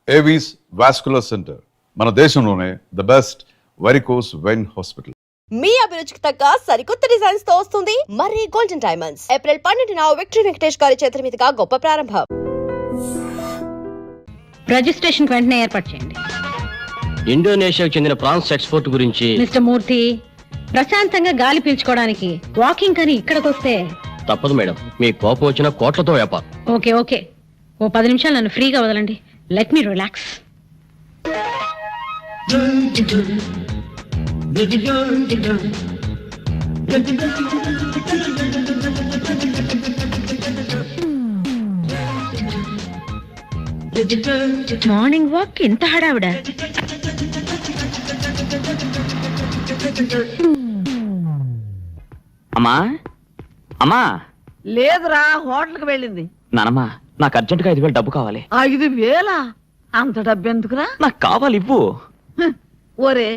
Avis vascular centre మన దేశంలోనే the best varicose vein hospital. మీ అభిరుచికి తగ్గ సరికొత్త డిజైన్స్ తో వస్తుంది మరి గోల్డెన్ డైమండ్స్. ఏప్రిల్ 12న విక్టరీ వెంకటేష్ గారి చేతుల మీదుగా గొప్ప ప్రారంభం. రిజిస్ట్రేషన్ వెంటనే ఏర్పాటు చేయండి. ఇండోనేషియాకు చెందిన ప్రాన్స్ ఎక్స్పోర్ట్ గురించి. మిస్టర్ మూర్తి, ప్రశాంతంగా గాలి పీల్చుకోవడానికి వాకింగ్ అని ఇక్కడికి వస్తే తప్పదు మేడం, మీ కోపం వచ్చిన కోట్లతో వ్యాపారం. ఓకే ఓకే, ఓ 10 నిమిషాలు నన్ను ఫ్రీగా వదలండి. Let me relax. Morning walk ఇంత హడావిడ? అమ్మా అమ్మా. లేదురా, హోటల్కి వెళ్ళింది. నానమ్మా, నాకు అర్జెంటుగా 5,000 డబ్బు కావాలి. 5,000? అంత డబ్బు ఎందుకురా? నాకు కావాలి, ఇవ్వు. ఒరే,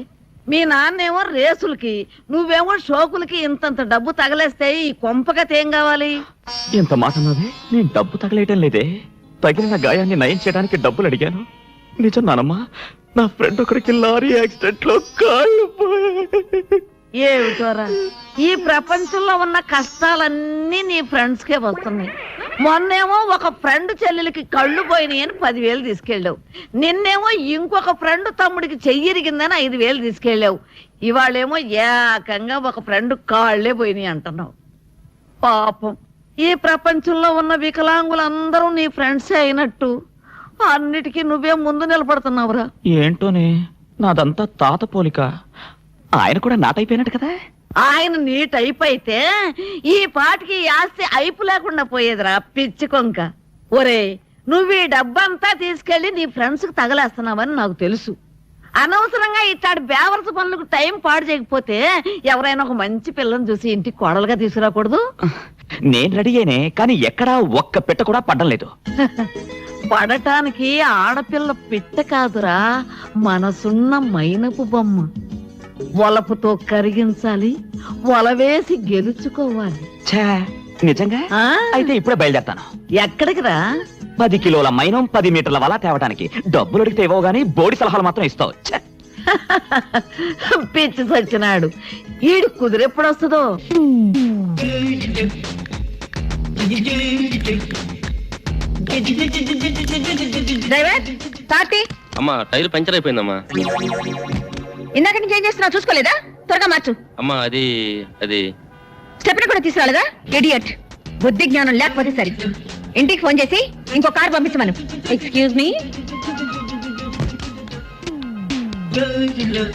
మీ నాన్నేమో రేసులకి, నువ్వేమో షోకులకి ఇంతంత డబ్బు తగలేస్తే ఈ కొంపకతేం కావాలి? ఎంత మాట అన్నది? నేను డబ్బు తగలేయటం లేదే, తగిలిన గాయాన్ని నయం చేయడానికి డబ్బులు అడిగాను. నిజం నానమ్మా, నా ఫ్రెండ్ ఒకరికి లారీ యాక్సిడెంట్ లో కాళ్ళు పోయాయి. ఏమిటోరా, ఈ ప్రపంచంలో ఉన్న కష్టాలన్నీ నీ ఫ్రెండ్స్ కే వస్తున్నాయి. మొన్నేమో ఒక ఫ్రెండ్ చెల్లెలకి కళ్ళు పోయినాయి అని 10,000 తీసుకెళ్ళావు. నిన్నేమో ఇంకొక ఫ్రెండ్ తమ్ముడికి చెయ్యిరిగిందని 5,000 తీసుకెళ్ళావు. ఇవాళేమో ఏకంగా ఒక ఫ్రెండ్ కాళ్లే పోయినాయి అంటున్నావు. పాపం, ఈ ప్రపంచంలో ఉన్న వికలాంగులందరూ నీ ఫ్రెండ్సే అయినట్టు అన్నిటికీ నువ్వే ముందు నిలబడుతున్నావురా. ఏంటోనే, నాదంతా తాత పోలిక. ఆయన కూడా నాటైపోయినట్టు కదా. ఆయన నీ టైప్ అయితే ఈ పాటికి ఈ ఆస్తి అయిపు లేకుండా పోయేదిరా పిచ్చి కొంక. ఒరే, నువ్వు ఈ డబ్బంతా తీసుకెళ్లి నీ ఫ్రెండ్స్ కి తగలేస్తున్నావని నాకు తెలుసు. అనవసరంగా ఇట్లాంటి బేవర్స్ పనులకు టైం పాడు చేయకపోతే ఎవరైనా ఒక మంచి పిల్లని చూసి ఇంటికి కోడలుగా తీసుకురాకూడదు? నేను రెడీ అయినే, కానీ ఎక్కడా ఒక్క పెట్ట కూడా పడ్డం లేదు. పడటానికి ఆడపిల్ల పిట్ట కాదురా, మనసున్న మైనపు బొమ్మ. వలపుతో కరిగించాలి, వలవేసి గెలుచుకోవాలి. ఛా, నిజంగా? అయితే ఇప్పుడే బయలుదేరతాను. ఎక్కడికి రా? 10 కిలోల మైనం 10 మీటర్ల వల తేవడానికి. డబ్బులు అడిగితే ఇవ్వవు గానీ బోడి సలహాలు మాత్రం ఇస్తావు. పిచ్చి సచ్చినాడు, ఈడు కుదిరెప్పుడు వస్తుందో. అమ్మా, టైర్ పంచర్ అయిపోయిందమ్మా. ఇందాక నుంచి ఏం చేస్తున్నావు చూసుకోలేదా? త్వరగా మార్చు. అమ్మా, అది స్టెప్ని కూడా తీసుకురాలేదా? ఇడియట్, బుద్ధి జ్ఞానం లేకపోతే సరి. ఇంటికి ఫోన్ చేసి ఇంకో కార్ పంపించమను. Excuse me.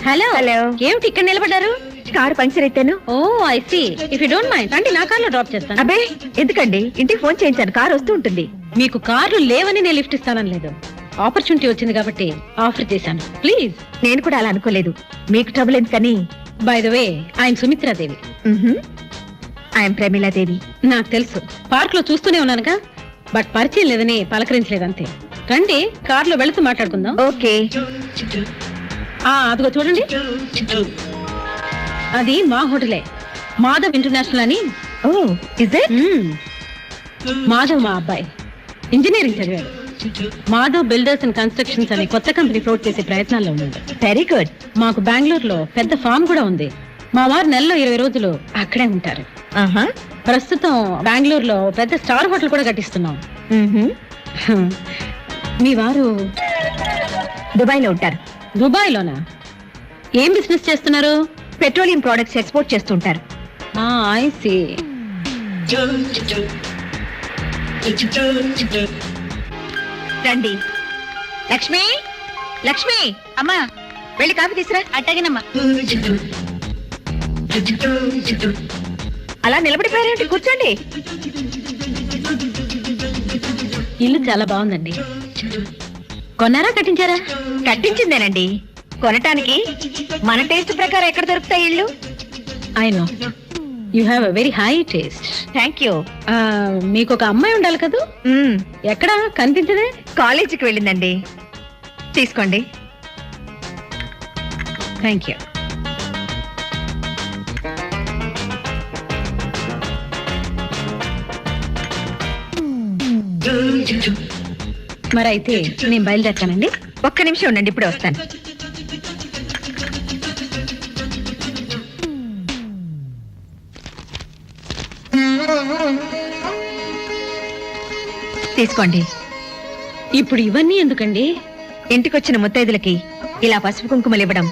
హలో హలో, ఏమిటి ఇక్కడ నిలబడ్డారు? కారు పంక్చర్ అయితేను. Oh I see. If you don't mind రండి, నా కార్లో డ్రాప్ చేస్తాను. అబ్బే ఎందుకండి, ఇంటికి ఫోన్ చేయించాను, కారు వస్తూ ఉంటుంది. మీకు కార్లు లేవని నేను లిఫ్ట్ ఇస్తానని లేదు, ఆపర్చునిటీ వచ్చింది కాబట్టి ఆఫర్ చేశాను. ప్లీజ్. నేను కూడా అలా అనుకోలేదు, మీకు ట్రబుల్ ఎందుకని. బై ద వే, ఆయన సుమిత్రాదేవి. ఆయన ప్రమీలాదేవి. నాకు తెలుసు, పార్క్ లో చూస్తూనే ఉన్నానుగా, బట్ పరిచయం లేదని పలకరించలేదు అంతే. రండి, కార్లో వెళుతూ మాట్లాడుకుందాం. ఓకే. అదిగో చూడండి, అది మా హోటలే, మాధవ్ ఇంటర్నేషనల్ అని. Oh is it? మాధవ్ మా అబ్బాయి ఇంజనీరింగ్ చదివాడు. మాధవ్ బిల్డర్స్ అండ్ కన్స్ట్రక్షన్స్ అనే కొత్త కంపెనీ ఫ్లోట్ చేసే ప్రయత్నాల్లో ఉన్నాడు. Very good. మాకు బెంగళూరులో పెద్ద ఫామ్ కూడా ఉంది. మా వారు నెలలో 20 రోజులు అక్కడే ఉంటారు. ప్రస్తుతం బెంగళూరులో పెద్ద స్టార్ హోటల్ కూడా కట్టిస్తున్నాం. మీ వారు దుబాయ్ లో ఉంటారు. దుబాయ్ లోనా? ఏం బిజినెస్ చేస్తున్నారు? పెట్రోలియం ప్రొడక్ట్స్ ఎక్స్పోర్ట్ చేస్తుంటారు. I see. రండి. లక్ష్మి, లక్ష్మి అమ్మా, వెళ్ళి కాఫీ తీసురా. అట్టగినమ్మా. అలా నిలబడిపోయారేంటి? కూర్చోండి. ఇల్లు చాలా బాగుందండి. కొన్నారా, కట్టించారా? కట్టించిందేనండి. కొనటానికి మన టేస్ట్ ప్రకారం ఎక్కడ దొరుకుతాయి ఇల్లు? I know you have a very high taste. Thank you. మీకు ఒక అమ్మాయి ఉండాలి కదా? ఎక్కడ కనిపించదే? కాలేజీకి వెళ్ళిందండి. తీసుకోండి. Thank you. మరైతే నేను బయలుదేరతానండి. ఒక్క నిమిషం ఉండండి, ఇప్పుడే వస్తాను. తీసుకోండి. ఇప్పుడు ఇవన్నీ ఎందుకండి? ఇంటికొచ్చిన ముత్తైదులకి ఇలా పసుపు కుంకుమలు ఇవ్వడం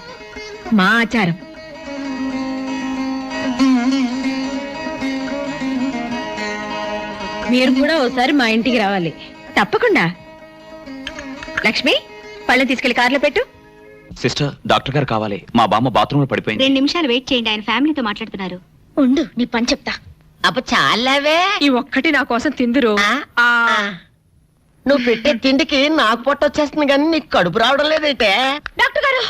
మా ఆచారం. మీరు కూడా ఓసారి మా ఇంటికి రావాలి. తప్పకుండా. లక్ష్మి, పళ్ళని తీసుకెళ్లి కార్లో పెట్టు. సిస్టర్, డాక్టర్ గారు కావాలి. మా బామ్మ బాత్రూమ్ లో పడిపోయింది. 2 నిమిషాలు వెయిట్ చేయండి, ఆయన ఫ్యామిలీతో మాట్లాడుతున్నారు. ఉండు, నీ పని చెప్తా. అప్పుడు చాలావే. ఈ ఒక్కటి నా కోసం తిందురు. నువ్వు పెట్టే తిండికి నాకు పొట్ట వచ్చేస్తుంది కానీ నీకు కడుపు రావడం లేదైతే. డాక్టర్ గారు,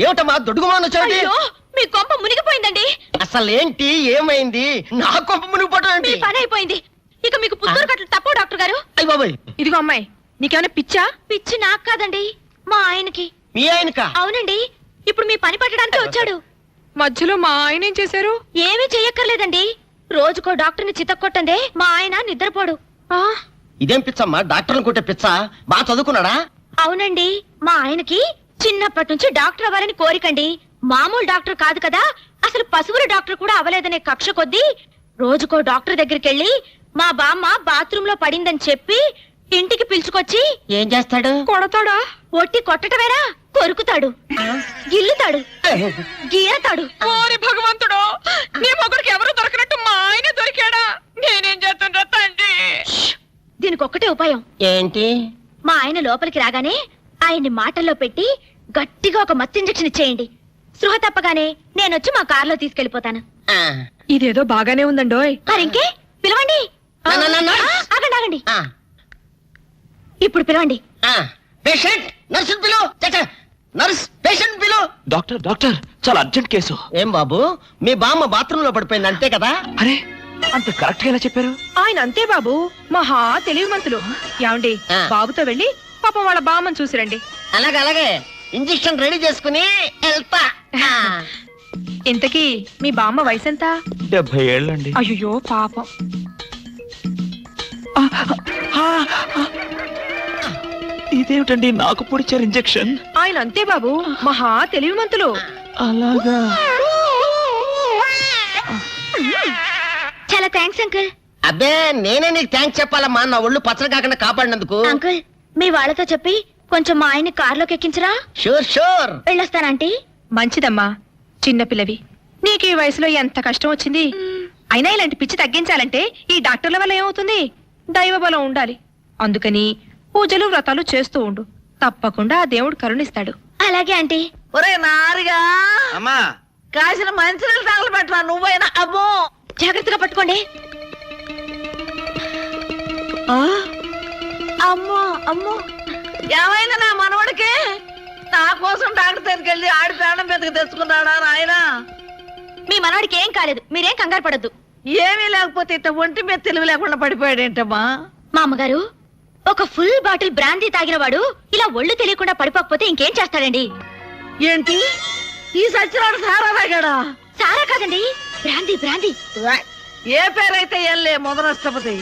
ఏమిటమ్మా దుడుగుమాను చోటి? అయ్యో, మీ కొంప మునిగిపోయిందండి. అసలు ఏంటి, ఏమైంది? నా కొంప మునిగిపోవటం మీ ఏంటి? పని అయిపోయింది. ఇక మీకు పుత్తూరు కట్టలు తప్పవు డాక్టర్ గారు. అయ్య బాబాయ్, ఇదిగో అమ్మాయి, నీకేమైనా పిచ్చా? పిచ్చి నాకు కాదండి, మా ఆయనకి. మీ ఆయనకా? అవునండి, ఇప్పుడు మీ పని పట్టడానికి వచ్చాడు. మధ్యలో మా ఆయన ఏం చేశారు? ఏమీ చెయ్యక్కర్లేదండి. రోజుకో డాక్టర్ని చితక్కొట్టందే మా ఆయన నిద్రపోడు. ఇదేం పిచ్చమ్మా, డాక్టర్ని కొట్టే పిచ్చ? బాగా చదువుకున్నాడా? అవునండి, మా ఆయనకి చిన్నప్పటి నుంచి డాక్టర్ అవ్వాలని కోరికండి. మామూలు డాక్టర్ కాదు కదా, అసలు పశువుల డాక్టర్ కూడా అవ్వలేదనే కక్ష కొద్దీ రోజుకో డాక్టర్ దగ్గరికి వెళ్ళి మా బామ్మ బాత్రూమ్ లో పడిందని చెప్పి ఇంటికి పిలుచుకొచ్చి ఏం చేస్తాడు? కొడతాడా? ఒట్టి కొట్టటమేనా, కొరుకుతాడు, గిల్లుతాడు, గీరతాడు. ఓరి భగవంతుడు, నీ మొగుడికి ఎవరు దొరకనట్టు మా ఆయన దొరికాడా? నేనేం చేస్తుండ్రా తండ్రి? దీనికి ఒక్కటే ఉపాయం. ఏంటి? మా ఆయన లోపలికి రాగానే ఆయన్ని మాటల్లో పెట్టి గట్టిగా ఒక మత్తు ఇంజెక్షన్ ఇచ్చేయండి. స్పృహ తప్పగానే నేనొచ్చి మా కారులో తీసుకెళ్లిపోతాను. ఆ, ఇదేదో బాగానే ఉందండోయ్. మరింకే పిలవండి. ఆగండి ఆగండి, ఆ, ఇప్పుడు పిలవండి. ఆ. పేషెంట్, నర్సు పిలు. నర్స్, పేషెంట్ పిలు. డాక్టర్, డాక్టర్, చాలా అర్జెంట్ కేసు. ఏం బాబు, మీ బామ్మ బాత్రూమ్ లో పడిపోయింది అంతే కదా? అరే, అంత కరెక్ట్ గా ఎలా చెప్పారు? ఆయన అంతే బాబు, మహా తెలివిమంతులు. ఏమండి, ఆ. బాబుతో వెళ్ళి పాపం వాళ్ళ బామ్మని చూసిరండి. అలాగే అలాగే, ఇంజెక్షన్ రెడీ చేసుకుని వెళ్తా. ఆ. ఇంతకీ మీ బామ్మ వయసు ఎంత? 70 ఏళ్ళండి. అయ్యో పాపం. ఇదేమిటండి, నాకు పొడిచారు ఇంజెక్షన్? ఆయన అంతే బాబు, మహా తెలివిమంతులు. అలాగా? చాలా థ్యాంక్స్ అంకుల్. అబ్బే, నేనే నీకు థ్యాంక్స్ చెప్పాలమ్మా, నా ఒళ్ళు పచ్చడి కాకుండా కాపాడినందుకు. అంకుల్, మీ వాళ్ళతో చెప్పి కొంచెం మా ఆయన్ని కారులోకి ఎక్కించరా? Sure sure. వెళ్ళొస్తానంటీ. మంచిదమ్మా, చిన్నపిల్లవి, నీకు ఈ వయసులో ఎంత కష్టం వచ్చింది. అయినా ఇలాంటి పిచ్చి తగ్గించాలంటే ఈ డాక్టర్ల వల్ల ఏమవుతుంది? దైవ బలం ఉండాలి. అందుకని పూజలు వ్రతాలు చేస్తూ ఉండు, తప్పకుండా ఆ దేవుడు కరుణిస్తాడు. అలాగే ఆంటీ. ఒరే నారిగా, అమ్మా, కాసిన మంచినీళ్ళు తగలబెట్టరా నువ్వైనా. అబ్బో, జాగ్రత్తగా పట్టుకోండి. అమ్మో అమ్మో, ఏమైంది నా మనవడికి? నా కోసం డాక్టర్ దగ్గరికి వెళ్ళి ఆడి ప్రాణం మీదకి తెచ్చుకున్నాడా నాయనా? మీ మనవాడికి ఏం కాలేదు, మీరేం కంగారు పడద్దు. ఏమీ లేకపోతే ఇట్ట ఒంటి మీద తెలివి లేకుండా పడిపోయాడేంటమ్మా? మా అమ్మగారు, ఒక ఫుల్ బాటిల్ బ్రాందీ తాగిన వాడు ఇలా ఒళ్ళు తెలియకుండా పడిపోకపోతే ఇంకేం చేస్తాడండి? ఏంటి, ఈ సచ్చినాడు సారా తాగాడా? సారా కాదండి, బ్రాందీ బ్రాందీ. ఏ పేరైతే ఎల్లే మొదలష్టపతి.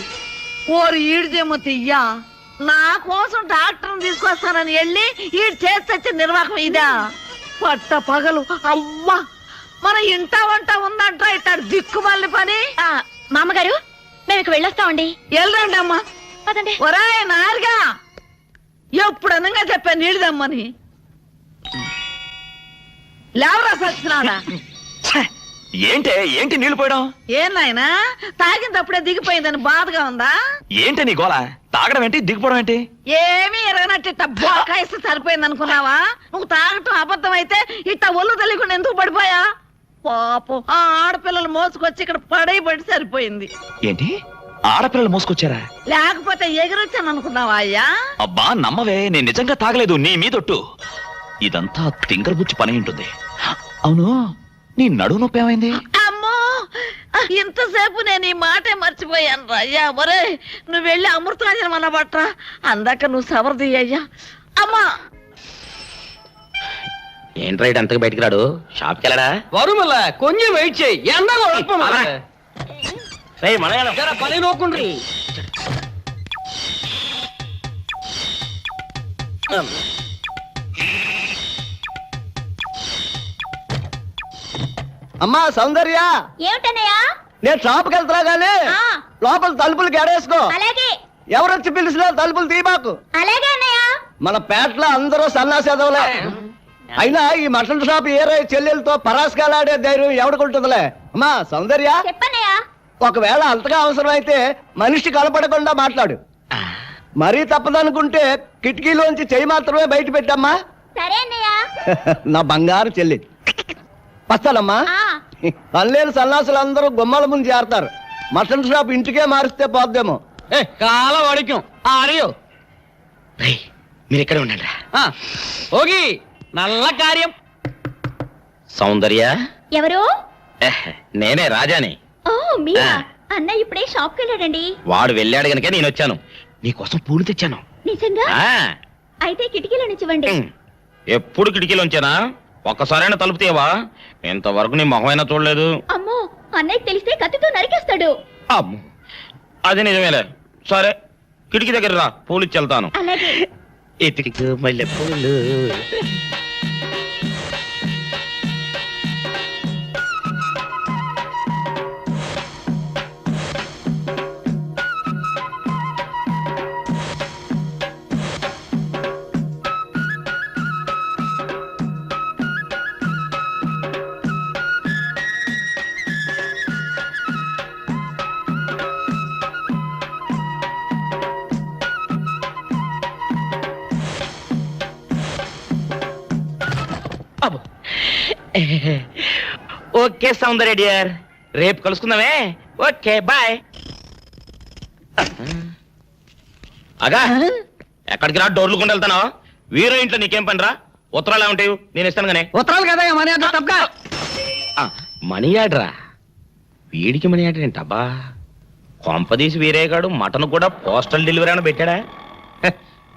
ఓరి ఈడిదేమో తియ్యా, నా కోసం డాక్టర్ని తీసుకొస్తానని వెళ్ళి ఈడు చేసి నిర్వాహకం ఇదా? పట్ట పగలు అవ్వా, మన ఇంట వంట ఉందంట ఇట్టాడు దిక్కుమల్లి పని. మా అమ్మగారు, మేము ఇక వెళ్ళొస్తామండి. వెళ్ళండి అమ్మా. పదండి. ఒరాయ్ నారుగా, ఎప్పుడు అనగా చెప్పాను నీళ్ళదమ్మని. లేవరా సచ్చినాడా? ఏంటి నీళ్లు పోయడం? ఏం నాయనా, తాగినప్పుడే దిగిపోయిందని బాధగా ఉందా? ఏంటి నీ గోళ? తాగడం ఏంటి, దిగిపోవడం ఏంటి? ఏమీ ఎరగనట్టు ఇట్ట బోకాయిస్తే సరిపోయింది అనుకున్నావా? నువ్వు తాగటం అబద్ధం అయితే ఇట్ట ఒళ్ళు తెలియకుండా ఎందుకు పడిపోయా? పాపం, ఆ ఆడపిల్లలు మోసుకొచ్చి ఇక్కడ పడి సరిపోయింది. ఏంటి, ఆడపిల్లలు మోసుకొచ్చారా? లేకపోతే ఎగిరొచ్చాను అనుకున్నావా అయ్యా? అబ్బా నమ్మవే, నేను నిజంగా తాగలేదు, నీ మీదొట్టు. ఇదంతా తింగరబుచ్చి పని ఉంటుంది. అవును, నీ నడువు నొప్పి ఏమైంది? అమ్మో, ఇంతసేపు నేను ఈ మాటే మర్చిపోయాను అయ్యా. ఒరే, నువ్వు వెళ్ళి అమృతాంజనం అన్న బట్రా, అందాక నువ్వు సవరది అయ్యా. అమ్మా, ఏంట్రా ఇటు అంతకు బయటికి రాడు? షాప్కి వెళ్ళడా? వరుమల కొంచెం వెయిట్ చేయి. పని నోకుండ్రి. అమ్మా సౌందర్య, ఏమిటన్నయ్యా? నేను షాప్కి వెళ్తున్నా గానీ లోపల తలుపులు గడేసుకో. అలాగే ఎవరొచ్చి పిలిచినా తలుపులు తీయబాకు. అలాగే అన్నయ్య. మన పేటలో అందరూ సన్నాసేదవులే. అయినా ఈ మటన్ షాప్ ఏరే చెల్లెలతో పరాస్కాలాడే ధైర్యం ఎవడుకుంటుందిలే. అమ్మా సౌందర్య, చెప్పన్నయ్యా. ఒకవేళ అంతగా అవసరమైతే మనిషి కనపడకుండా మాట్లాడు. మరీ తప్పదనుకుంటే కిటికీలోంచి చెయ్యి మాత్రమే బయట పెట్టమ్మా. సరే అన్నయ్య. నా బంగారు చెల్లి. వస్తానమ్మా. పనిలేని సన్నాసులు అందరూ గుమ్మల ముందు చేరతారు. మటన్ షాప్ ఇంటికే మారిస్తే పోద్దేమో. కాల వాడిక్యం ఆరియో మీరు ఇక్కడే ఉండండి. ఓగి నల్ల కార్యం. సౌందర్య, ఎవరు? నేనే రాజాని. ఓ మీరా? అన్నయ్య ఇప్పుడే షాప్కి వెళ్ళాడండి. వాడు వెళ్ళాడు గనుక నేను వచ్చాను. నీకోసం పూలు తెచ్చాను. నిజంగా? ఆ, అయితే కిటికీలో నిచ్చివ్వండి. ఎప్పుడు కిటికీలోంచేనా? ఒక్కసారైనా తలుపు తీయవా? ఇంతవరకు నీ మొహమైనా చూడలేదు. అమ్మో, అన్నయ్యకి తెలిస్తే కత్తితో నరికేస్తాడు. అమ్మో, అది నిజమేలే. సరే, కిటికీ దగ్గర రా, పూలు ఇచ్చి వెళ్తాను. అలాగే. ఇటుకు మల్లె పూలు. ఓకే సౌందర్య డియర్, రేపు కలుసుకుందామే. Okay bye. అగా ఎక్కడికి రా, డోర్లు కొండ వెళ్తానా? వీరో ఇంట్లో నీకేం పని రా? ఉత్తరాలు ఉంటాయి, నేను ఇస్తాను గానే. ఉత్తరాలు కదా మనీ ఆర్డర్ తప్ప. మనీ ఆర్డరా? వీడికి మనీ ఆర్డర్ ఏంటబ్బా? కొంపదీసి వీరేగాడు మటన్ కూడా పోస్టల్ డెలివరీ అని పెట్టాడా?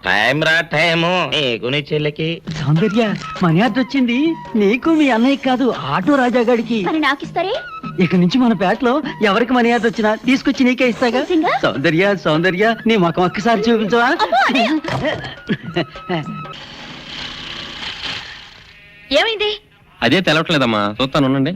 టైం రా టైము నీకు నీ చెల్లికి. సౌందర్య, మనీ ఆర్డర్ వచ్చింది. నీకు మీ అన్నయ్య కాదు, ఆటో రాజా గాడికి. మరి నాకిస్తారే? ఇక నుంచి మన పేటలో ఎవరికి మనీ ఆర్డర్ వచ్చినా తీసుకొచ్చి నీకే ఇస్తాగా. నిజంగా? సౌందర్య సౌందర్య, నీ ముఖం ఒక్కసారి చూపించవా? ఏమైంది? అదే తెలవట్లేదమ్మా, చూస్తాను ఉండండి.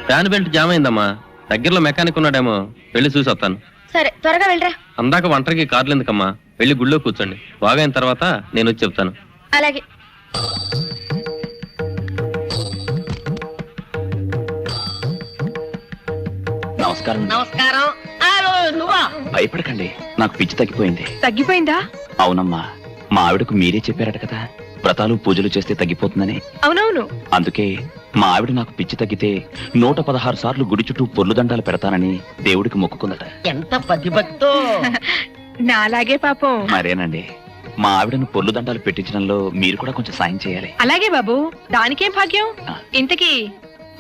ఫ్యాన్ బెల్ట్ జామ్ అయిందమ్మా. దగ్గరలో మెకానిక్ ఉన్నాడేమో, వెళ్ళి చూసి వస్తాను. సరే, త్వరగా వెళ్ళరా. అందాక ఒంటరికి కార్లు ఎందుకమ్మా, వెళ్ళి గుళ్ళో కూర్చోండి. బాగైన తర్వాత నేను వచ్చి చెప్తాను. అలాగే. నమస్కారం. నమస్కారం. నువ్వా? భయపడకండి, నాకు పిచ్చి తగ్గిపోయింది. తగ్గిపోయిందా? అవునమ్మా, మా ఆవిడకు మీరే చెప్పారట కదా, వ్రతాలు పూజలు చేస్తే తగ్గిపోతుందని. అవునవును. అందుకే మా ఆవిడ నాకు పిచ్చి తగ్గితే 116 సార్లు గుడి చుట్టూ పొర్లు దండాలు పెడతానని దేవుడికి మొక్కుకుందట. ఎంత పతిభక్తో. నాలాగే పాపం. మరేనండి, మా ఆవిడను పొర్లు దండాలు పెట్టించడంలో మీరు కూడా కొంచెం సాయం చేయాలి. అలాగే బాబు, దానికేం భాగ్యం. ఇంతకీ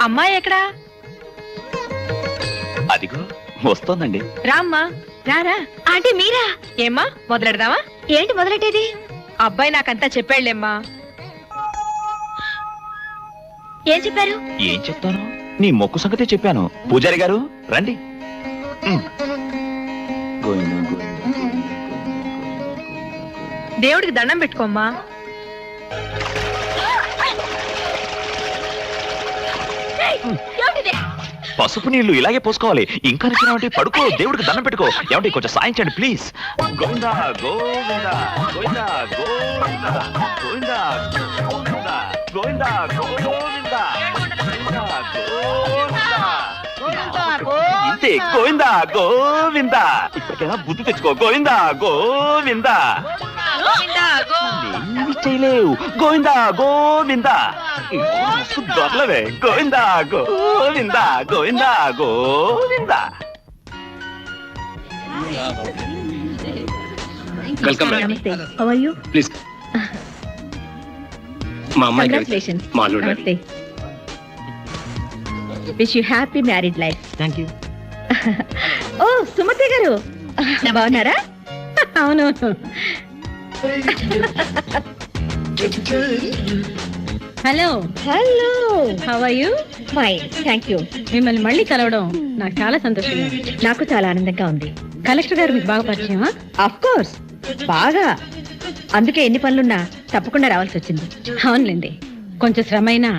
అమ్మాయి ఎక్కడా? అదిగో వస్తోందండి. రామ్మా, రారా. ఆంటీ మీరా? ఏమ్మా, మొదలెడదామా? ఏంటి మొదలెట్టేది? అబ్బాయి నాకంతా చెప్పాడులేమ్మా. ఏం చెప్పారు? ఏం చెప్తాను, నీ మొక్కు సంగతే చెప్పాను. పూజారి గారు రండి. గోవిందా, గోవిందా. దేవుడికి దండం పెట్టుకోమ్మా. పసుపు నీళ్లు ఇలాగే పోసుకోవాలి. ఇంకా నచ్చినావంటే పడుకో, దేవుడికి దండం పెట్టుకో. ఏమంటే కొంచెం సాయం చేయండి ప్లీజ్. గోవిందా గోవిందా గోవిందా గోవిందా గోవిందా గోవిందా గోవిందా గోవిందా ఇంతే. గోవిందా గోవిందా. ఇప్పటికైనా బుద్ధి తెచ్చుకో. గోవిందా గోవిందా. ఏమీ చేయలేవు. గోవిందా గోవిందా. దొరలవే. గోవిందా గోవిందా గోవిందా గోవిందా. వెల్కమ్ నమస్తే. How are you? ప్లీజ్. మా అమ్మాయి కంగ్రాచులేషన్స్. మా అల్లుడు. నమస్తే. Wish you happy married life. Thank you. Oh Sumathi గారు, బాగున్నారా? అవును. Hello hello how are you? Fine thank you. మిమ్మల్ని మళ్ళీ కలవడం నాకు చాలా సంతోషంగా ఉంది. నాకు చాలా ఆనందంగా ఉంది. కలెక్టర్ గారు మీకు బాగా పరిచయమా? అఫ్ కోర్స్ బాగా. అందుకే ఎన్ని పనులున్నా తప్పకుండా రావాల్సి వచ్చింది. అవునులేండి, కొంచెం శ్రమ అయినా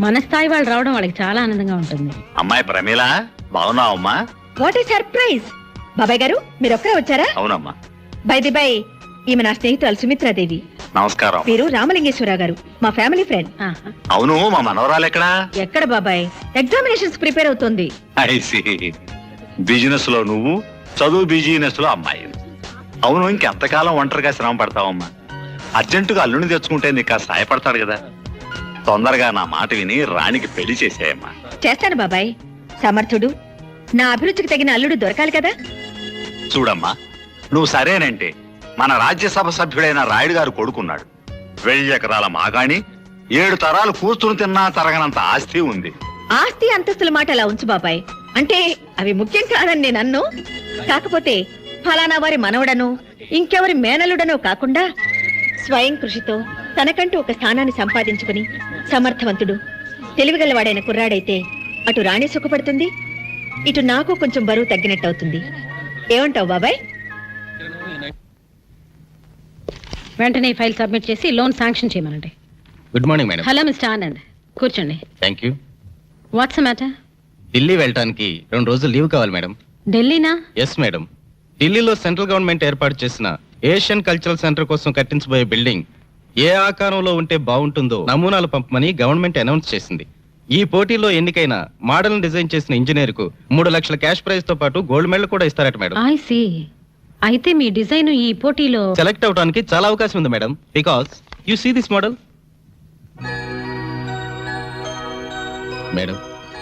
మన స్థాయి వాళ్ళు రావడం వాళ్ళకి చాలా ఆనందంగా ఉంటుంది. అమ్మాయి ప్రమీల బాగున్నావు అమ్మా? What a surprise. బాబాయ్ గారు మీరు ఒక్కరే వచ్చారా? అవునమ్మా. బై ది బై ఈమె నా స్నేహితురాలు సుమిత్రాదేవి. నమస్కారం. వీరు రామలింగేశ్వరరావు గారు, మా ఫ్యామిలీ ఫ్రెండ్. ఆహా. అవును, మా మనవరాలు ఎక్కడా? ఎక్కడ బాబాయ్, ఎగ్జామినేషన్స్ ప్రిపేర్ అవుతోంది. ఐసి బిజినెస్ లో నువ్వు, చదువు బిజినెస్ లో అమ్మాయి. అవును, ఇంకెంతకాలం ఒంటరిగా శ్రమ పడతావమ్మా? అర్జెంటుగా అల్లుని తెచ్చుకుంటే నీకు సాయపడతాడు కదా. తొందరగా నా మాట విని రాణికి పెళ్లి చేసేయమ్మా. చేస్తాను బాబాయ్. సమర్థుడు, నా అభిరుచికి తగిన అల్లుడు దొరకాలి కదా. చూడమ్మా, నువ్వు సరేనంటే మన రాజ్యసభ సభ్యుడైన రాయుడు గారు కొడుకున్నాడు. 1000 ఎకరాల మాగాణి, 7 తరాలు కూర్చుని తిన్నా తరగనంత ఆస్తి ఉంది. ఆస్తి అంతస్తుల మాట అలా ఉంచు బాబాయ్. అంటే అవి ముఖ్యం కాదని నేను అన్ను. కాకపోతే ఫలానా వారి మనవడను, ఇంకెవరి మేనలుడనో కాకుండా స్వయం కృషితో తనకంటూ ఒక స్థానాన్ని సంపాదించుకుని సమర్థవంతుడు, తెలివిగలవాడైన కుర్రాడైతే అటు రాణి సుఖపడుతుంది, ఇటు నాకు కొంచెం బరువు తగ్గినట్టు అవుతుంది. ఏమంటావు బాబాయ్? వెంటనే ఈ ఫైల్ సబ్మిట్ చేసి లోన్ శాంక్షన్ చేయమనండి. Good morning madam. Hello mister Anand, కూర్చోండి. Thank you. What's the matter? Delhi వెళ్ళటానికి 2 రోజులు లీవ్ కావాలి మేడం. ఢిల్లీనా? Yes madam. ఢిల్లీలో సెంట్రల్ గవర్నమెంట్ ఏర్పాటు చేసిన ఏషియన్ కల్చరల్ సెంటర్ కోసం కట్టించబోయే బిల్డింగ్ ఏ ఆకారంలో ఉంటే బాగుంటుందో నమూనాలు పంపమని గవర్నమెంట్ అనౌన్స్ చేసింది. ఈ పోటీలో ఎన్నికైన మోడల్ డిజైన్ చేసిన ఇంజనీర్ కు 3 లక్షల క్యాష్ ప్రైజ్ తో పాటు గోల్డ్ మెడల్ కూడా ఇస్తారట మేడం. I see. అయితే మీ డిజైన్ ఈ పోటీలో సెలెక్ట్ అవడానికి చాలా అవకాశం ఉంది madam. Because you see this model madam.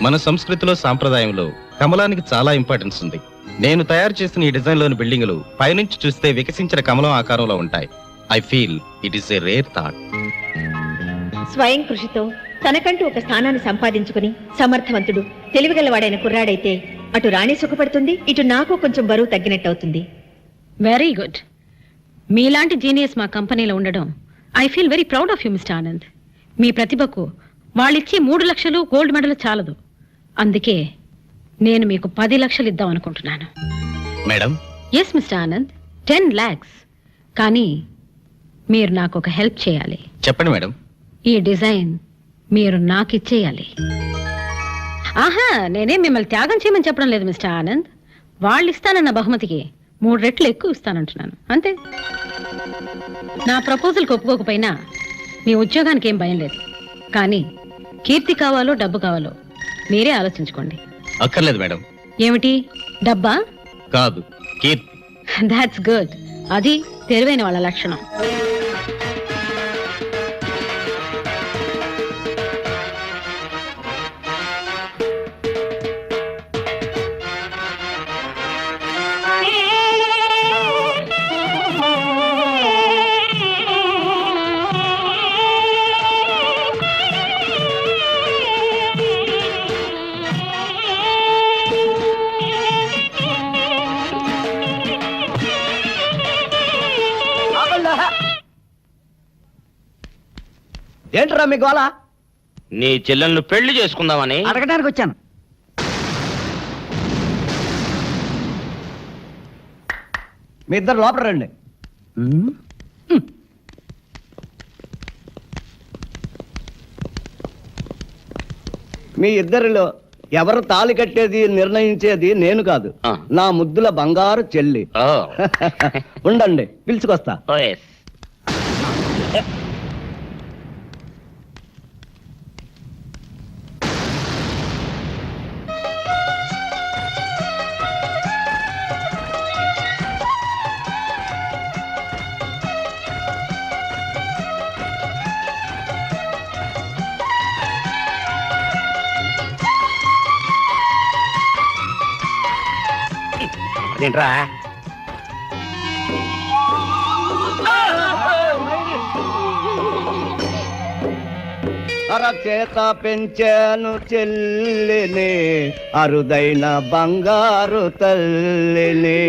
మన సంస్కృతిలో సాంప్రదాయంలో కమలానికి చాలా ఇంపార్టెన్స్ ఉంది. నేను తయారు చేసిన ఈ డిజైన్ లోని బిల్డింగులు పైనుంచి చూస్తే వికసించిన కమలం ఆకారంలో ఉంటాయి. I feel it is a rare thought. స్వయం కృషితో తనకంటూ ఒక స్థానాన్ని సంపాదించుకుని సమర్థవంతుడు, తెలివిగలవాడైన కుర్రాడైతే అటు రాణి సుఖపడుతుంది, ఇటు నాకు కొంచెం బరువు తగ్గినట్టు అవుతుంది. Very good. మీలాంటి జీనియస్ మా కంపెనీలో ఉండడం I feel very proud of you mister Anand. మీ ప్రతిభకు వాళ్ళిచ్చే 3 లక్షలు గోల్డ్ మెడల్ చాలదు. అందుకే నేను మీకు 10 లక్షలు ఇద్దాం అనుకుంటున్నాను. Madam, yes mister Anand, 10 lakhs. కానీ మీరు నాకు ఒక హెల్ప్ చేయాలి. చెప్పండి మేడం. ఈ డిజైన్ మీరు నాకు ఇచ్చేయాలి. ఆహా, నేనే మిమ్మల్ని త్యాగం చేయమని చెప్పడం లేదు మిస్టర్ ఆనంద్. వాళ్ళు ఇస్తానన్న బహుమతికి 3 రెట్లు ఎక్కువ ఇస్తానంటున్నాను, అంతే. నా ప్రపోజల్కి ఒప్పుకోకపోయినా మీ ఉద్యోగానికి ఏం భయం లేదు. కానీ కీర్తి కావాలో డబ్బు కావాలో మీరే ఆలోచించుకోండి. అక్కర్లేదు మేడం. ఏమిటి, డబ్బా? కాదు, కీర్తి. That's good. అది తెలివైన వాళ్ళ లక్షణం. ఏంట్రా మీ గోళ? నీ చెల్లెలను పెళ్లి చేసుకుందామని అడగడానికి వచ్చాను. మీ ఇద్దరు లోపల రండి. మీ ఇద్దరిలో ఎవరు తాళి కట్టేది నిర్ణయించేది నేను కాదు, ఆ. నా ముద్దుల బంగారు చెల్లి. ఓ. ఉండండి, పిలుచుకొస్తా. ఓ, yes. అదేంట్రా? అరచేత పెంచాను చెల్లిని, అరుదైన బంగారు తల్లిని.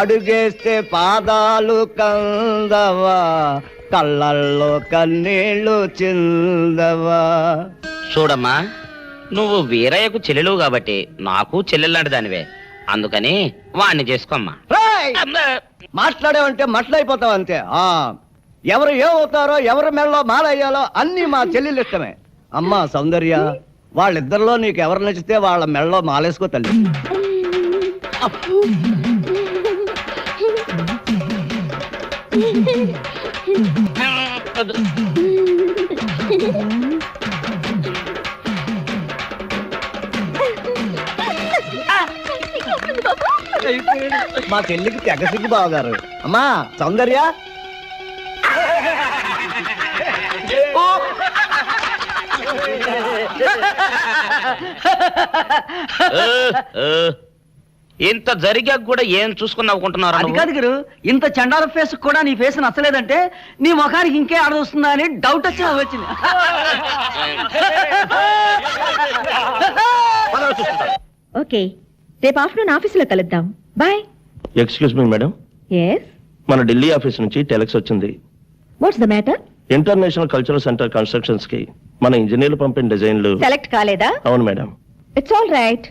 అడుగేస్తే పాదాలు కందవా, కళ్ళల్లో కన్నీళ్ళు చిందవా. చూడమ్మా, నువ్వు వీరయ్యకు చెల్లెలు కాబట్టి నాకు చెల్లెల్లాంటి దానివే. అందుకని వాణ్ణి చేసుకోమ్మా. రేయ్! మాట్లాడేవంటే మట్లయిపోతావు అంతే. ఎవరు ఏమవుతారో, ఎవరి మెడలో మాలయ్యాలో అన్ని మా చెల్లెలు ఇష్టమే. అమ్మా సౌందర్య, వాళ్ళిద్దరిలో నీకు ఎవరు నచ్చితే వాళ్ళ మెడలో మాలేసుకో తల్లి. మా చెల్లికి తెగ సిగ్గు బావగారు. అమ్మా సౌందర్య, ఇంత జరిగాక కూడా ఏం చూసుకుని నవ్వుకుంటున్నారు? అది కాదు గురు, ఇంత చండాల ఫేస్ కూడా నీ ఫేస్ నచ్చలేదంటే నీ ముఖానికి ఇంకే ఆడదొస్తుందా అని డౌట్ వచ్చింది. ఓకే, రేపు ఆఫ్టర్నూన్ ఆఫీసులో కలుద్దాం. Bye. Excuse me madam, yes, మన ఢిల్లీ ఆఫీస్ నుంచి టెలెక్స్ వచ్చింది. What's the matter? International cultural centre constructions కి మన ఇంజనీర్లు పంపిన డిజైన్లు. సెలెక్ట్ కాలేదా? అవును మేడం. It's all right.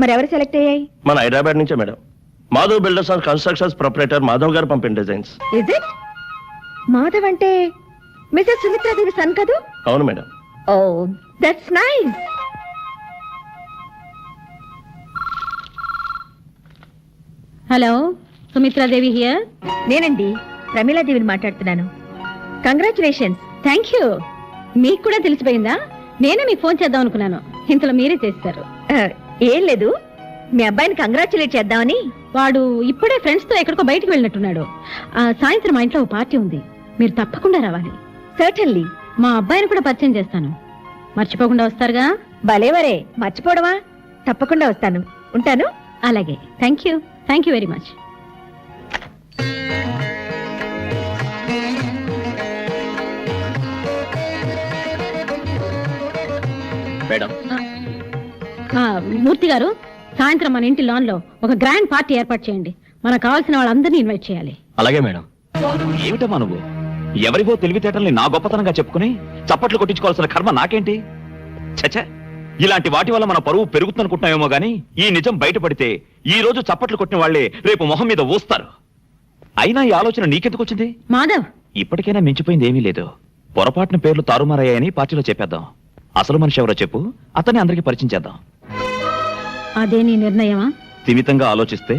మరి ఎవరు సెలెక్ట్ అయ్యాయి? మన హైదరాబాద్ నుంచే madam. Madhav builders and constructions proprietor Madhav గారు పంపిన డిజైన్స్. Is it? మాధవ్ అంటే మిసెస్ సుమిత్రాదేవి సన్ కదూ? అవును madam. Oh, that's nice. Hello, Sumitradevi here. నేనండి, ప్రమీలాదేవిని మాట్లాడుతున్నాను. కంగ్రాచులేషన్స్. Thank you. మీకు కూడా తెలిసిపోయిందా? నేనే మీకు ఫోన్ చేద్దాం అనుకున్నాను, ఇంతలో మీరే చేస్తారు. ఏం లేదు, మీ అబ్బాయిని కంగ్రాచులేట్ చేద్దామని. వాడు ఇప్పుడే ఫ్రెండ్స్ తో ఎక్కడికో బయటికి వెళ్ళినట్టున్నాడు. సాయంత్రం మా ఇంట్లో ఓ పార్టీ ఉంది, మీరు తప్పకుండా రావాలి. సర్టన్లీ. మా అబ్బాయిని కూడా పరిచయం చేస్తాను, మర్చిపోకుండా వస్తారుగా? భలేవరే, మర్చిపోవడమా? తప్పకుండా వస్తాను. ఉంటాను. అలాగే. Thank you very much. Madam, Murthy గారు, సాయంత్రం మన ఇంటి లాన్ లో ఒక గ్రాండ్ పార్టీ ఏర్పాటు చేయండి. మనకు కావాల్సిన వాళ్ళందరినీ ఇన్వైట్ చేయాలి. అలాగే మేడం. ఏమిటమ్మా నువ్వు? ఎవరివో తెలివితేటల్ని నా గొప్పతనంగా చెప్పుకుని చప్పట్లు కొట్టించుకోవాల్సిన కర్మ నాకేంటి? చచ్చా, ఇలాంటి వాటి వల్ల మన పరువు పెరుగుతుందనుకుంటున్నామేమో గానీ ఈ నిజం బయటపడితే ఈ రోజు చప్పట్లు కొట్టిన వాళ్లే రేపు మొహం మీద ఊస్తారు. అయినా ఈ ఆలోచన నీకెందుకు వచ్చింది? మాధవ్, ఇప్పటికైనా మించిపోయింది ఏమీ లేదు. పొరపాటున పేర్లు తారుమారయ్యాయని పార్టీలో చెప్పేద్దాం. అసలు మనిషి ఎవరో చెప్పు, అతన్ని అందరికీ పరిచయం చేద్దాం. అదే నీ నిర్ణయమా? స్థిమితంగా ఆలోచిస్తే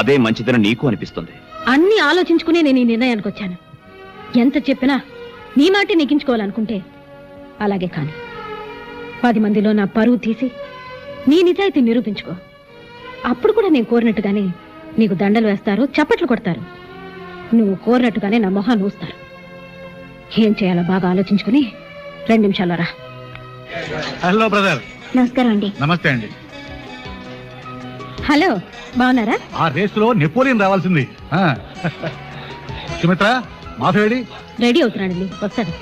అదే మంచిదని నీకు అనిపిస్తుంది. అన్ని ఆలోచించుకుని నేను ఈ నిర్ణయానికి వచ్చాను. ఎంత చెప్పినా నీ మాటే నెగ్గించుకోవాలనుకుంటే అలాగే కాని 10 మందిలో నా పరువు తీసి నీ నిజాయితీ నిరూపించుకో. అప్పుడు కూడా నేను కోరినట్టుగానే నీకు దండలు వేస్తారు, చప్పట్లు కొడతారు. నువ్వు కోరినట్టుగానే నా మొహాన్ని ఊస్తారు. ఏం చేయాలో బాగా ఆలోచించుకుని 2 నిమిషాల్లో రా. Hello brother. నమస్కారం అండి. నమస్తే అండి. హలో, బాగున్నారా? ఆ రేసులో నెపోలియన్ రావాల్సింది. సుమిత్ర, మాధవేడి రెడీ అవుతున్నాడండి, వస్తాడు.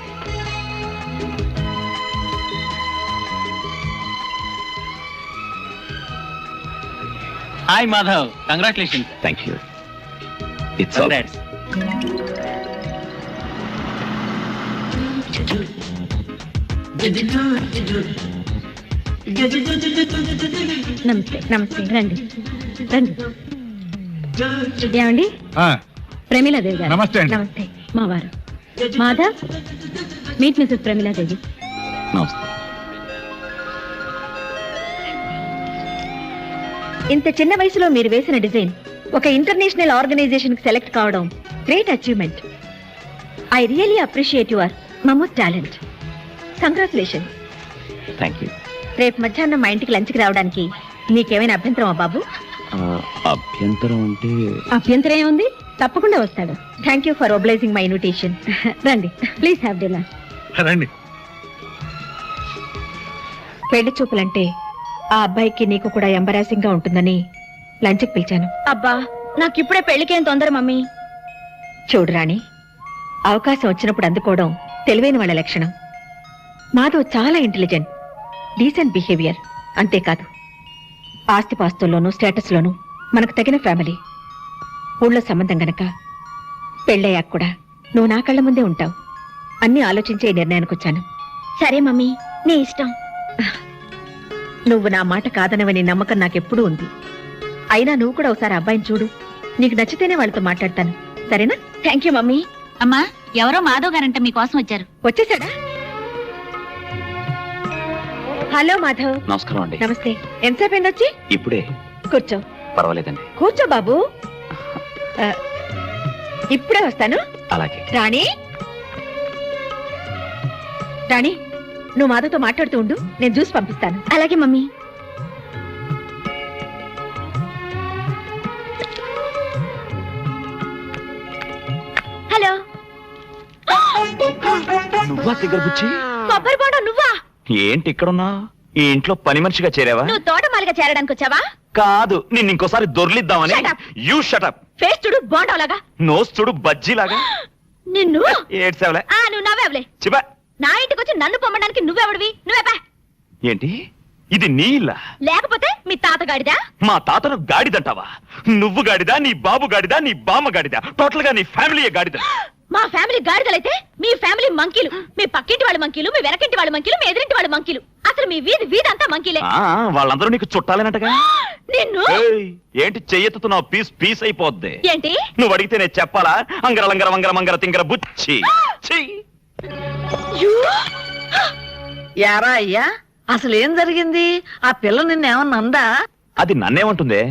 Hi Madhav, congratulation. Thank you. It's all right. నమస్తే. నమస్తే, రండి రండి. ఏమండి? ప్రమీలాదేవి గారు. నమస్తే అండి. నమస్తే. మా వారు మాధవ్, మీట్ మిసెస్ ప్రమీలాదేవి. నమస్తే. ఇంత చిన్న వయసులో మీరు వేసిన డిజైన్ ఒక ఇంటర్నేషనల్ ఆర్గనైజేషన్ కి సెలెక్ట్ కావడం great achievement. I really appreciate your momos talent. Congratulation. Thank you. రేపు మధ్యాహ్నం మా ఇంటికి లంచ్కి రావడానికి నీకేమైనా అభ్యంతరమా బాబు? అభ్యంతరం అంటే అభ్యంతరం ఏముంది, తప్పకుండా వస్తాడు. Thank you for obliging my invitation. రండి, ప్లీజ్ హ్యావ్ డిన్నర్. రండి. పెళ్లి చూపులంటే ఆ అబ్బాయికి నీకు కూడా ఎంబరాసింగ్ గా ఉంటుందని లంచ్కి పిలిచాను. అబ్బా, నాకు ఇప్పుడే పెళ్లికేం తొందర మమ్మీ. చూడు రాణి, అవకాశం వచ్చినప్పుడు అందుకోవడం తెలివైన వాళ్ళ లక్షణం. మాధవ్ చాలా ఇంటెలిజెంట్, డీసెంట్ బిహేవియర్. అంతేకాదు ఆస్తిపాస్తుల్లోనూ స్టేటస్ లోనూ మనకు తగిన ఫ్యామిలీ. ఊళ్ళో సంబంధం గనక పెళ్ళయ్యాక కూడా నువ్వు నా కళ్ళ ముందే ఉంటావు. అన్ని ఆలోచించే ఈ నిర్ణయానికి వచ్చాను. సరే మమ్మీ, నీ ఇష్టం. నువ్వు నా మాట కాదనవని నమ్మకం నాకెప్పుడూ ఉంది. అయినా నువ్వు కూడా ఒకసారి అబ్బాయిని చూడు. నీకు నచ్చితేనే వాళ్ళతో మాట్లాడతాను, సరేనా? Thank you mummy. అమ్మా, ఎవరో మాధవ్ గారంట మీకోసం వచ్చారు. వచ్చేసాడా? హలో మాధవ్. నమస్కారం అండి. నమస్తే. ఎంతసేపు అయింది వచ్చి? ఇప్పుడే. కూర్చో. పర్వాలేదండి. కూర్చో బాబు. ఆ, ఇప్పుడే వస్తాను. అలాగే. రాణి, రాణి, నువ్వు మాధవ్తో మాట్లాడుతూ ఉండు, నేను జ్యూస్ పంపిస్తాను. అలాగే మమ్మీ. హలో. నువ్వా దగ్గర బుచ్చి? కొబ్బరి బోండం నువ్వా? ఏంటి ఇక్కడున్నా? ఈ ఇంట్లో పని మనిషిగా చేరావా? నువ్వు తోటమాలిగా చేరడానికి వచ్చావా? కాదు, నిన్ను ఇంకోసారి దొర్లిద్దామని. Shut up. You shut up. Face చూడు బోండం లాగా. నోస్ చూడు బజ్జీలాగా. నిన్ను ఏడ్సేవలే. నువ్వు నవ్వేవలే. చిబా. నా ఇంటికి వచ్చి నన్ను పొమ్మడానికి నువ్వెవడివి? నువ్వే ఏంటి ఇది నీ ఇల్లా? లేకపోతే మీ తాత గాడిదా? మా తాతను గాడిదంటావా? నువ్వు గాడిదా, నీ బాబు గాడిదా, నీ బామ్మ గాడిదా, టోటల్ గా నీ ఫ్యామిలీ గాడిద. మా ఫ్యామిలీ గాడిదలైతే మీ ఫ్యామిలీ మంకీలు. మీ పక్కింటి వాళ్ళ మంకీలు, మీ వెనకింటి వాళ్ళ మంకీలు, మీ ఎదురింటి వాళ్ళ మంకీలు. అసలు మీ వీధి అంతా మంకీలే. వాళ్ళందరూ నీకు చుట్టాలేనట్టుగా. నిన్ను ఏంటి చెయ్యెత్తుతున్నావు? పీస్ పీస్ అయిపోద్ది. ఏంటి నువ్వు అడిగితే నేను చెప్పాలా? అంగర లంగర వంగర మంగర తింగర బుచ్చి. ఛీ! యారా అయ్యా, అసలు ఏం జరిగింది? ఆ పిల్ల నిన్నేమన్నా అందా? అది నన్నేమంటుందే?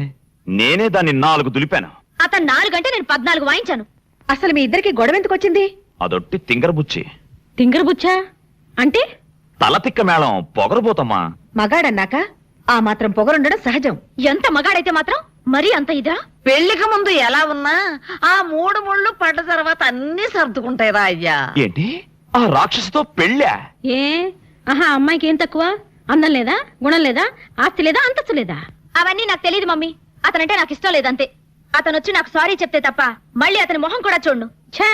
నేనే దాన్ని 4 దులిపాను. అతను 4 గంటే నేను 14 వాయించాను. అసలు మీ ఇద్దరికి గొడవ ఎందుకు వచ్చింది? అదొట్టి తింగర బుచ్చి. తింగర బుచ్చా అంటే? తల తిక్క మేళం పొగరబోతమ్మా. మగాడన్నాక ఆ మాత్రం పొగరుండడం సహజం. ఎంత మగాడైతే మాత్రం మరీ అంత ఇదా? పెళ్లికి ముందు ఎలా ఉన్నా ఆ 3 ముళ్ళు పడ్డ తర్వాత అన్ని సర్దుకుంటాయిరా అయ్యా. ఏంటి ఆ రాక్షసుతో పెళ్ళా? ఏ అమ్మాయికి ఏం తక్కువ? అందం లేదా, గుణం లేదా, ఆస్తి లేదా, అంతస్తు లేదా? అవన్నీ నాకు తెలియదు మమ్మీ. అతనంటే నాకు ఇష్టం లేదంతే. అతను వచ్చి నాకు సారీ చెప్తే తప్ప మళ్ళీ అతని మొహం కూడా చూడను. ఛే,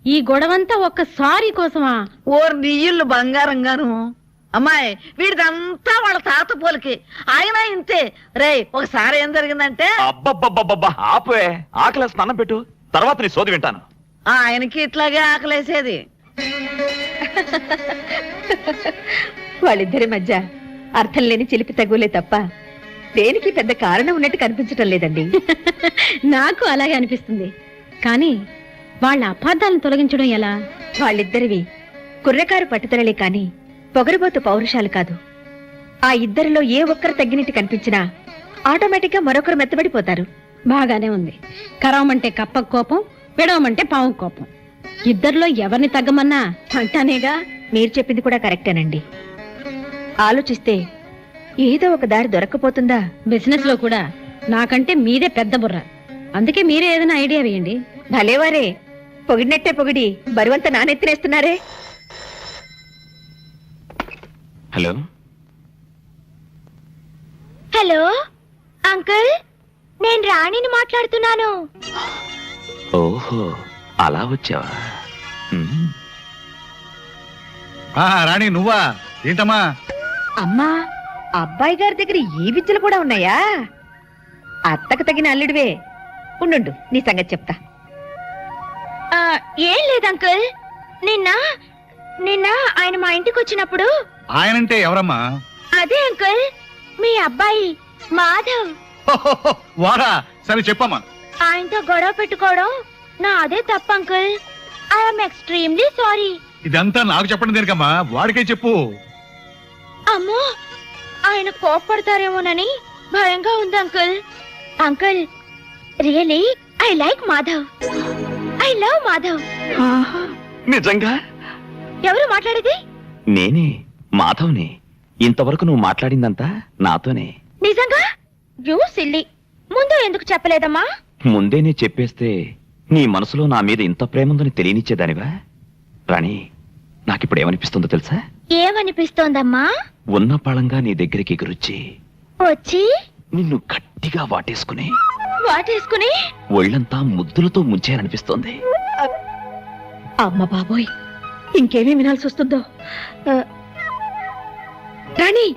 ఈ గొడవంతా ఒక్క సారీ కోసమా? ఓర్ నీళ్ళు బంగారంగాను. అమ్మాయి, వీడిదంతా వాళ్ళ తాత పోలికి. ఆయన ఇంతే. రే, ఒకసారి ఏం జరిగిందంటే అబ్బబ్బబ్బబ్బబ్బా ఆపే. ఆకలి స్నానం పెట్టు, తర్వాత నీ సోది వింటాను. ఆయనకి ఇట్లాగే ఆకలేసేది. వాళ్ళిద్దరి మధ్య అర్థం లేని చిలిపి తగులే తప్ప దేనికి పెద్ద కారణం ఉన్నట్టు కనిపించటం లేదండి. నాకు అలాగే అనిపిస్తుంది. కానీ వాళ్ళ అపార్థాలను తొలగించడం ఎలా? వాళ్ళిద్దరివి కుర్రకారు పట్టుదలలే కాని పొగరుబోతు పౌరుషాలు కాదు. ఆ ఇద్దరిలో ఏ ఒక్కరు తగ్గినట్టు కనిపించినా ఆటోమేటిక్ గా మరొకరు మెత్తబడిపోతారు. బాగానే ఉంది. కరవమంటే కప్ప కోపం, విడవమంటే పాము కోపం. ఇద్దరిలో ఎవరిని తగ్గమన్నా అంటానేగా. మీరు చెప్పింది కూడా కరెక్టేనండి. ఆలోచిస్తే ఏదో ఒక దారి దొరక్కపోతుందా? బిజినెస్ లో కూడా నాకంటే మీదే పెద్ద బుర్ర. అందుకే మీరే ఏదైనా ఐడియా వేయండి. భలేవారే, పొగిడినట్టే పొగిడి బరువంతా నానెత్తినేస్తున్నారే. హలో హలో అంకుల్, నేను రాణిని మాట్లాడుతున్నాను. ఓహో, అలా వచ్చావా? రాణి నువ్వా? ఏంటమ్మా? అమ్మా, అబ్బాయి గారి దగ్గర ఈ విద్యలు కూడా ఉన్నాయా? అత్తకు తగిన అల్లుడివే. ఉండు, నీ సంగతి చెప్తా. ఏం లేదు అంకుల్, నిన్న ఆయన మా ఇంటికి వచ్చినప్పుడు. ఆయనంటే ఎవరమ్మా? అదే అంకుల్, మీ అబ్బాయి మాధవ్. వాడా? సరే చెప్పమ్మా. ఆయనతో గొడవ పెట్టుకోవడం నా అదే తప్ప అంకుల్. I'm extremely sorry. ఇదంతా నాకు చెప్పండి దేనికమ్మా? వాడికే చెప్పు. అమ్మో, ఆయన కోప్పడతారేమోనని భయంగా ఉంది uncle. Uncle, really I like Madhav. I love Madhav. నిజంగా? ఎవరు మాట్లాడేది? నేనే, మాధవ్ని. ఇంతవరకు నువ్వు మాట్లాడిందంతా నాతోనే. నిజంగా? You silly. ముందు ఎందుకు చెప్పలేదమ్మా? ముందేనే చెప్పేస్తే నీ మనసులో నా మీద ఇంత ప్రేమ ఉందని తెలియనిచ్చేదానివా? రాణి, నాకిప్పుడు ఏమనిపిస్తుందో తెలుసా? ఏమనిపిస్తోందమ్మా? ఉన్న పాళంగా నీ దగ్గరికి ఎగురొచ్చి వచ్చి నిన్ను గట్టిగా వాటేసుకుని ఒళ్ళంతా ముద్దులతో ముంచేయాలనిపిస్తోంది. అమ్మ బాబోయ్, ఇంకేమీ వినాల్సి వస్తుందో. రాణి,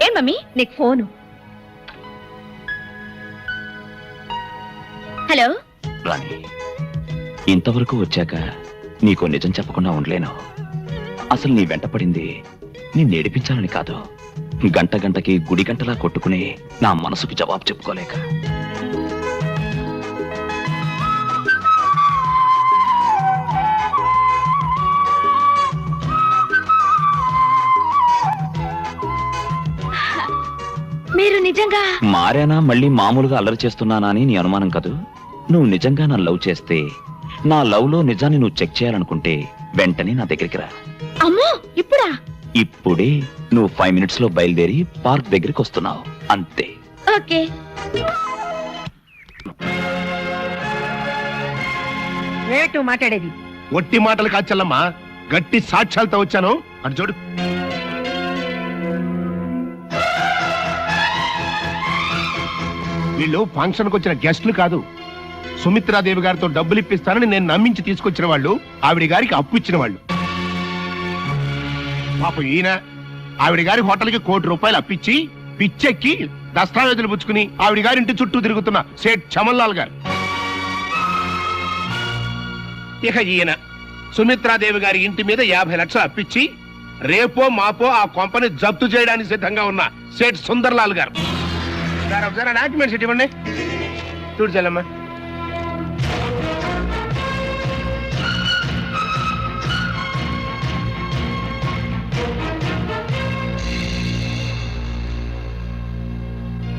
ఏం మమ్మీ? నీకు ఫోను. హలో రాణి, ఇంతవరకు వచ్చాక నీకో నిజం చెప్పకుండా ఉండలేను. అసలు నీ వెంట పడింది నిన్ను ఏడిపించాలని కాదు, గంట గంటకి గుడి గంటలా కొట్టుకుని నా మనసుకు జవాబు చెప్పుకోలేక. మీరు నిజంగా మారానా, మళ్ళీ మామూలుగా అల్లరి చేస్తున్నానా అని నీ అనుమానం కదూ? నువ్వు నిజంగా నన్ను లవ్ చేస్తే, నా లవ్ లో నిజాన్ని నువ్వు చెక్ చేయాలనుకుంటే వెంటనే నా దగ్గరికి రా. అమ్మో ఇప్పుడా? ఇప్పుడే. నువ్వు 5 minutes లో బయలుదేరి పార్క్ దగ్గరికి వస్తున్నావు, అంతే. ఓకే. ఏమిటి మాట్లాడేది? ఒట్టి మాటలు కాదు చెల్లమ్మా, గట్టి సాక్ష్యాలతో వచ్చాను. అటు చూడు. వీళ్ళు ఫంక్షన్కి వచ్చిన గెస్టులు కాదు, సుమిత్రాదేవి గారితో డబ్బులు ఇప్పిస్తానని నేను నమ్మించి తీసుకొచ్చిన వాళ్ళు, ఆవిడ గారికి అప్పు ఇచ్చిన వాళ్ళు. పాపం ఈయన ఆవిడ గారి హోటల్కి ₹1 కోటి అప్పిచ్చి పిచ్చెక్కి దస్తావేజులు పుచ్చుకుని ఆవిడ గారి ఇంటి చుట్టూ తిరుగుతున్న సేట్ చమన్లాల్ గారు. ఇక ఈయన సుమిత్రాదేవి గారి ఇంటి మీద 50 లక్షలు అప్పిచ్చి రేపో మాపో ఆ కొంపని జప్తు చేయడానికి సిద్ధంగా ఉన్న సేట్ సుందర్లాల్ గారు. ఒకసారి డాక్యుమెంట్స్ ఇవ్వండి. చూడు చెల్లమ్మ.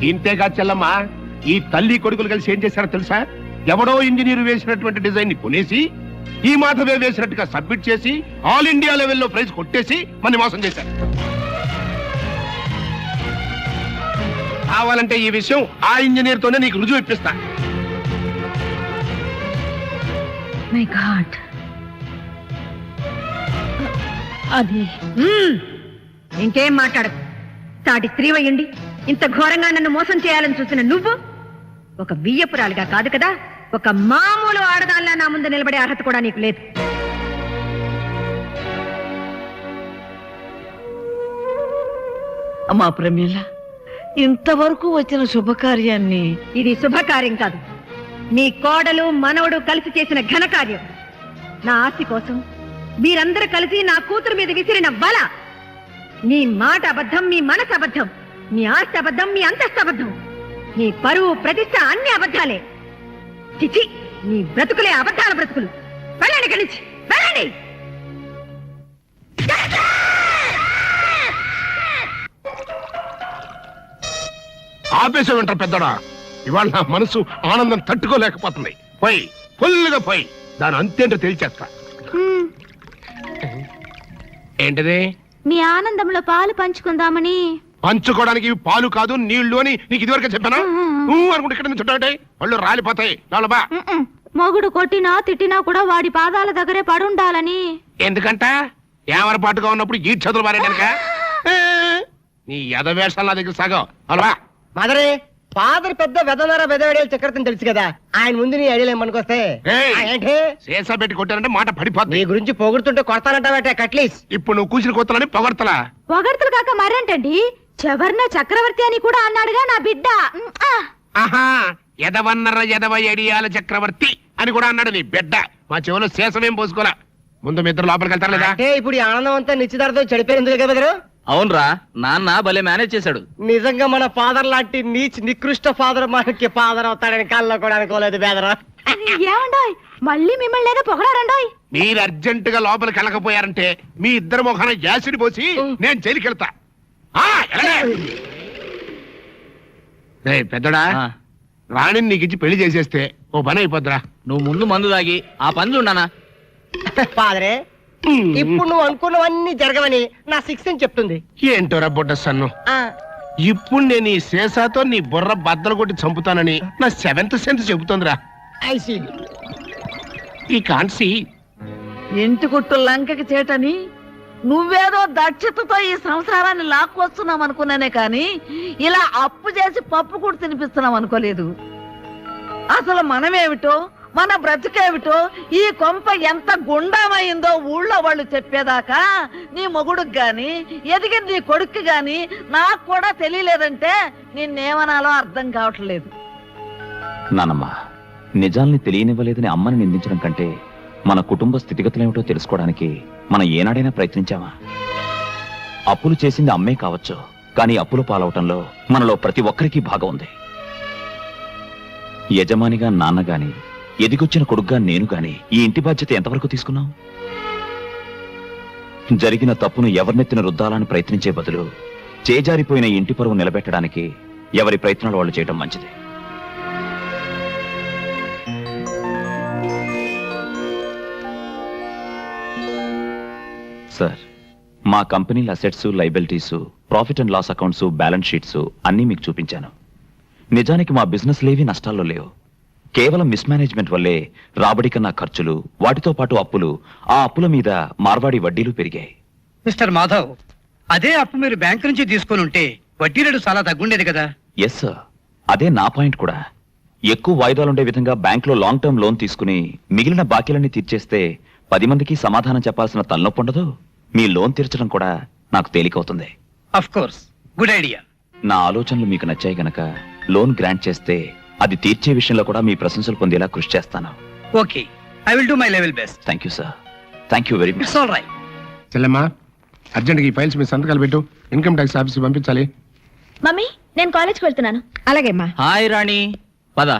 ఇంతేగా చెల్లమ్మ, ఈ తల్లి కొడుకులు కలిసి ఏం చేశారో తెలుసా? ఎవడో ఇంజనీర్ వేసినటువంటి డిజైన్ ని కొనేసి ఈ మాధవే వేసినట్టుగా సబ్మిట్ చేసి ఆల్ ఇండియా లెవెల్లో ప్రైజ్ కొట్టేసి మన మోసం చేశారు. కావాలంటే ఈ విషయం ఆ ఇంజనీర్ తోనే నీకు రుజువు ఇప్పిస్తా. My God. అది ఇంకేం మాట్లాడకు. సాటి స్త్రీ అయ్యండి ఇంత ఘోరంగా నన్ను మోసం చేయాలని చూసిన నువ్వు ఒక బియ్యపురాలుగా కాదు కదా, ఒక మామూలు ఆడదానిలా నా ముందు నిలబడే అర్హత కూడా నీకు లేదు. అమ్మా ప్రమీల, ఇంతవరకు వచ్చిన శుభకార్యాన్ని ఇది శుభకార్యం కాదు, నీ కోడలు మనవడు కలిసి చేసిన ఘనకార్యం. నా ఆస్తి కోసం మీరందరూ కలిసి నా కూతురు మీద విసిరిన బల. నీ మాట అబద్ధం, మీ మనసు అబద్ధం, మీ ఆస్తి అబద్ధం, మీ అంతస్తు అబద్ధం, నీ పరువు ప్రతిష్ట అన్ని అబద్ధాలే. చిచి, నీ బ్రతుకులే అబద్ధాల బ్రతుకులు. వెళ్ళండి ఇక్కడి నుంచి, వెళ్ళండి. ఆపేసం వింటారు పెద్దడా. ఇవాళ నా మనసు ఆనందం తట్టుకోలేకపోతుంది. పోయి ఫుల్గా పోయి దాని అంతేంటో తేల్చేస్తా. ఏంటిది? మీ ఆనందంలో పాలు పంచుకుందామని. పంచుకోవడానికి ఇవి పాలు కాదు, నీళ్లు అని నీకు ఇదివరకు చెప్పానా? అనుకుంటే ఇక్కడ నుంచి చుట్టాటే పళ్ళు రాలిపోతాయి. బా. మొగుడు కొట్టినా తిట్టినా కూడా వాడి పాదాల దగ్గరే పడుండాలని. ఎందుకంట? ఏమరపాటుగా ఉన్నప్పుడు ఈ చదువులు మారేడానిక? నీ యథవేషాలు నా దగ్గర సాగం. అలవా మదరే, ఫాదర్ పెద్ద వెదనర వెదవేడేలు చక్రవర్తిని తెలుసు కదా, ఆయన ముందు నీ ఐడియాలు ఏమనుకొస్తే ఏంటి శేషా పెట్టి కొట్టారంటే మాట పడిపోతుంది. నీ గురించి పొగుడుతుంటే కొడతానంటావట కట్లీస్. ఇప్పుడు నువ్వు కూసిన కొత్తలని పొగడతలా? పొగడ్తలు కాక మరేంటండి, చెవర్న చక్రవర్తి అని కూడా అన్నాడుగా నా బిడ్డ. ఆహా, ఎదవన్నర ఎదవ ఎడియాల చక్రవర్తి అని కూడా అన్నాడు నీ బిడ్డ. మా చెవులో శేషమేం పోసుకోలే. ముందు మీ ఇద్దరు లోపలికి వెళ్తారు లేదా? అంటే ఇప్పుడు ఈ ఆనందం అంతా నిశ్చితార్థం చెడిపోయింది కదా బెదరు? అవునరా, నాన్న భలే మేనేజ్ చేశాడు. నిజంగా మన ఫాదర్ లాంటి నికృష్ట ఫాదర్ మనకి ఫాదర్ అవుతాడని కళ్ళలో కూడా అనుకోలేదు బెదరు. ఏమండోయ్, మళ్ళీ మిమ్మల్ని ఏదో పొగడారండోయ్. మీరు అర్జెంట్ గా లోపలికి వెళ్ళకపోయారంటే మీ ఇద్దరు ముఖాన యాసిడ్ పోసి నేను జైలుకి వెళ్తా. పెద్దడా, రాణిని నీకు ఇచ్చి పెళ్లి చేసేస్తే ఓ పని అయిపోద్దిరా. నువ్వు ముందు మందు తాగి ఆ పని చూడనా. ఫాదరే, ఇప్పుడు నువ్వు అనుకున్నవన్నీ జరగవని నా 6 చెప్తుంది. ఏంటోరా బుడ్డ సన్ను, ఇప్పుడు నేను ఈ శేషాతో నీ బుర్ర బద్దలు కొట్టి చంపుతానని నా 7th సెన్స్ చెబుతోందిరా. ఈ కాన్సీ ఇంటి గుట్టు లంకకి చేటని నువ్వేదో దక్షతతో ఈ సంసారాన్ని లాక్కొస్తున్నాం అనుకున్నానే కాని ఇలా అప్పు చేసి పప్పు కూడా తినిపిస్తున్నాం అనుకోలేదు. అసలు మనమేమిటో మన బ్రతుకేమిటో ఈ కొంప ఎంత గుండామైందో ఊళ్ళో వాళ్ళు చెప్పేదాకా నీ మొగుడుకి గాని ఎదిగిన నీ కొడుక్కి గాని నాకు కూడా తెలియలేదంటే నిన్నేమనాలో అర్థం కావట్లేదు. నానమ్మ, నిజాల్ని తెలియనివ్వలేదని అమ్మని నిందించడం కంటే మన కుటుంబ స్థితిగతులేమిటో తెలుసుకోవడానికి మనం ఏనాడైనా ప్రయత్నించామా? అప్పులు చేసింది అమ్మే కావచ్చు, కానీ అప్పుల పాలవటంలో మనలో ప్రతి ఒక్కరికి భాగం ఉంది. యజమానిగా నాన్న గాని, ఎదిగొచ్చిన కొడుగ్గా నేను గాని ఈ ఇంటి బాధ్యత ఎంతవరకు తీసుకున్నాం? జరిగిన తప్పును ఎవరినెత్తిన రుద్దాలని ప్రయత్నించే బదులు చేజారిపోయిన ఇంటి పరువు నిలబెట్టడానికి ఎవరి ప్రయత్నాలు వాళ్ళు చేయడం మంచిది. సార్, మా కంపెనీల assets, liabilities, profit and loss accounts, balance sheets అన్నీ మీకు చూపించాను. నిజానికి మా బిజినెస్ లేవి నష్టాల్లో లేవు. కేవలం మిస్మేనేజ్మెంట్ వల్లే రాబడి కన్నా ఖర్చులు, వాటితో పాటు అప్పులు, ఆ అప్పుల మీద మార్వాడి వడ్డీలు పెరిగాయి. మిస్టర్ మాధవ్, అదే అప్పు మీరు బ్యాంకు నుంచి తీసుకొని ఉంటే వడ్డీ రేటు చాలా తగ్గుండేది కదా. ఎస్ సార్, అదే నా పాయింట్ కూడా. ఎక్కువ వాయిదాలుండే విధంగా బ్యాంకులో లాంగ్ టర్మ్ లోన్ తీసుకుని మిగిలిన బాకీలన్నీ తీర్చేస్తే 10 మందికి సమాధానం చెప్పాల్సిన తలనొప్పి ఉండదు. మీ లోన్ తీర్చడం కూడా నాకు తేలికవుతుంది. Of course, good idea. నా ఆలోచనలు మీకు నచ్చాయి గనక లోన్ గ్రాంట్ చేస్తే అది తీర్చే విషయంలో కూడా మీ ప్రశంసలు పొందేలా కృషి చేస్తాను. Okay, I will do my level best. Thank you sir, thank you very much. It's all right. చెల్లెమ్మా, అర్జెంట్గా ఈ ఫైల్స్ మీ సంతకాలు పెట్టు. ఇన్కమ్ ట్యాక్స్ ఆఫీస్కి పంపించాలి. మమ్మీ నేను కాలేజ్కి వెళ్తున్నాను. అలాగేమ్మా. హాయ్ రాణి, పద.